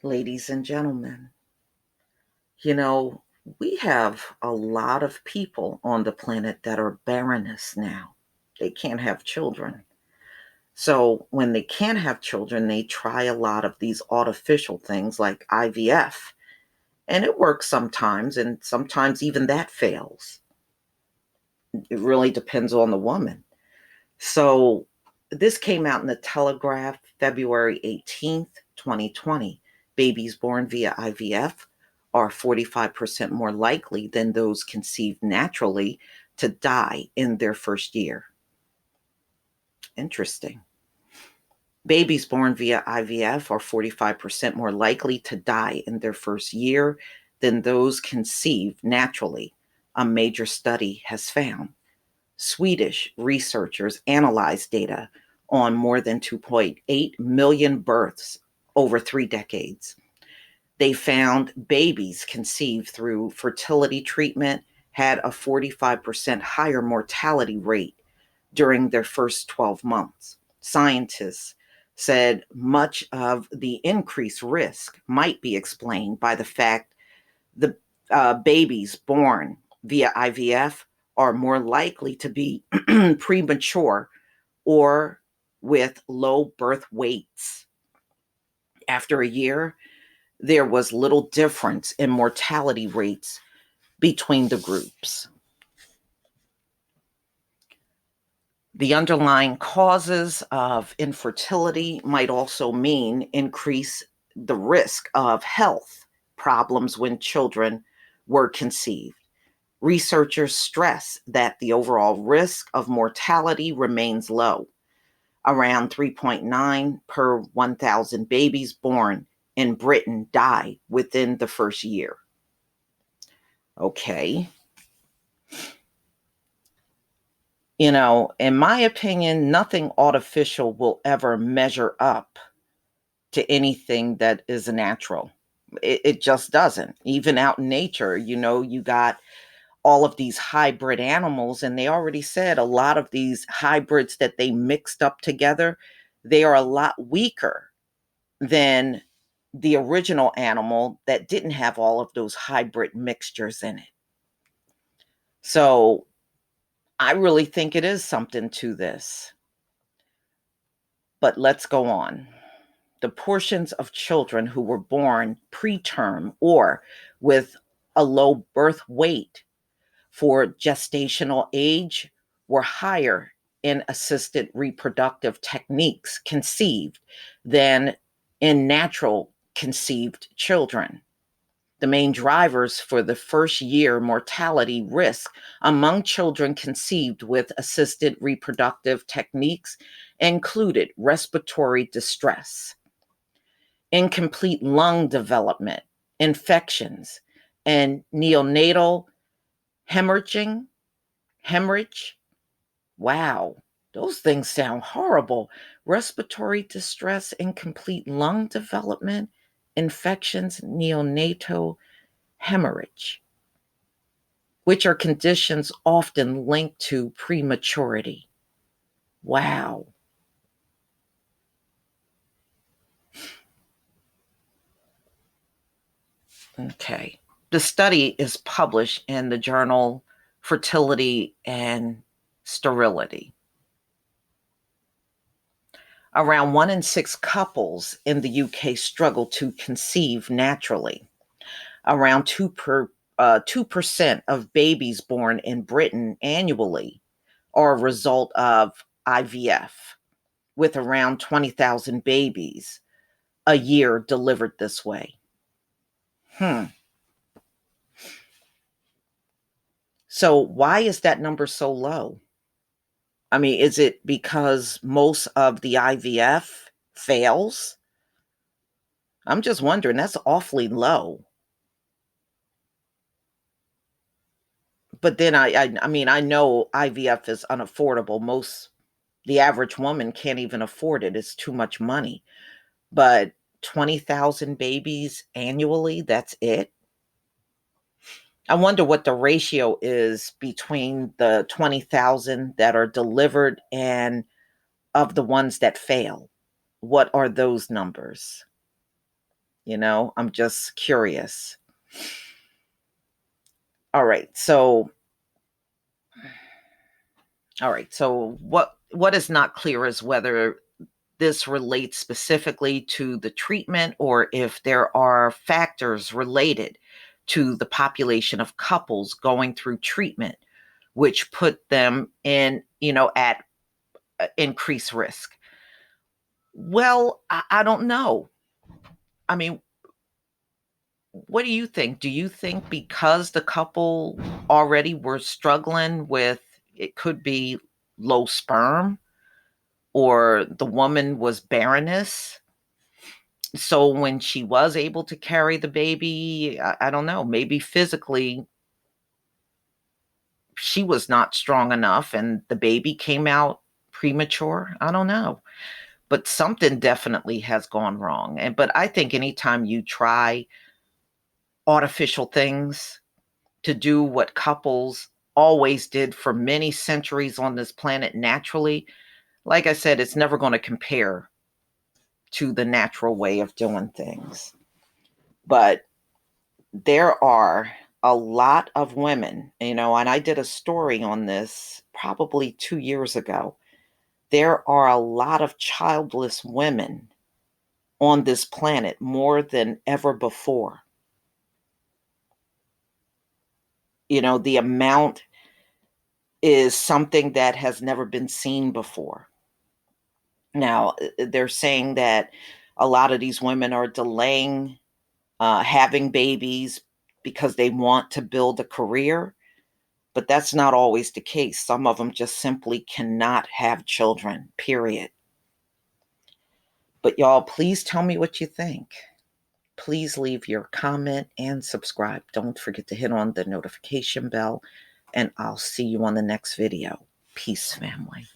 Ladies and gentlemen, you know, we have a lot of people on the planet that are barrenness now. They can't have children. So when they can't have children, they try a lot of these artificial things like IVF. And it works sometimes, and sometimes even that fails. It really depends on the woman. So this came out in the Telegraph February 18th, 2020. Babies born via IVF are 45% more likely than those conceived naturally to die in their first year. Interesting. Babies born via IVF are 45% more likely to die in their first year than those conceived naturally, a major study has found. Swedish researchers analyzed data on more than 2.8 million births over 3 decades. They found babies conceived through fertility treatment had a 45% higher mortality rate during their first 12 months. Scientists said much of the increased risk might be explained by the fact the babies born via IVF are more likely to be premature or with low birth weights. After a year, there was little difference in mortality rates between the groups. The underlying causes of infertility might also mean increase the risk of health problems when children were conceived. Researchers stress that the overall risk of mortality remains low, around 3.9 per 1,000 babies born in Britain die within the first year. Okay. In my opinion, nothing artificial will ever measure up to anything that is natural. It just doesn't. Even out in nature, you got all of these hybrid animals, and they already said a lot of these hybrids that they mixed up together, they are a lot weaker than the original animal that didn't have all of those hybrid mixtures in it. So I really think it is something to this. But let's go on. The portions of children who were born preterm or with a low birth weight for gestational age were higher in assisted reproductive techniques conceived than in natural conceived children. The main drivers for the first year mortality risk among children conceived with assisted reproductive techniques included respiratory distress, incomplete lung development, infections, and neonatal hemorrhaging, hemorrhage. Wow, those things sound horrible. Respiratory distress, incomplete lung development, infections, neonatal hemorrhage, which are conditions often linked to prematurity. Wow. Okay. The study is published in the journal Fertility and Sterility. Around 1 in 6 couples in the UK struggle to conceive naturally. Around 2% of babies born in Britain annually are a result of IVF, with around 20,000 babies a year delivered this way. So why is that number so low? I mean, is it because most of the IVF fails? I'm just wondering, that's awfully low. But then I mean, I know IVF is unaffordable. The average woman can't even afford it. It's too much money. But 20,000 babies annually, that's it. I wonder what the ratio is between the 20,000 that are delivered and of the ones that fail. What are those numbers? I'm just curious. All right. So, what is not clear is whether this relates specifically to the treatment or if there are factors related to the population of couples going through treatment which put them in, at increased risk. Well, I don't know. I mean, what do you think? Do you think because the couple already were struggling with, it could be low sperm, or the woman was barrenness? So when she was able to carry the baby, I don't know, maybe physically she was not strong enough and the baby came out premature. I don't know. But something definitely has gone wrong. But I think anytime you try artificial things to do what couples always did for many centuries on this planet naturally, like I said, it's never going to compare to the natural way of doing things. But there are a lot of women, and I did a story on this probably 2 years ago. There are a lot of childless women on this planet more than ever before. The amount is something that has never been seen before. Now, they're saying that a lot of these women are delaying having babies because they want to build a career, but that's not always the case. Some of them just simply cannot have children, period. But y'all, please tell me what you think. Please leave your comment and subscribe. Don't forget to hit on the notification bell, and I'll see you on the next video. Peace, family.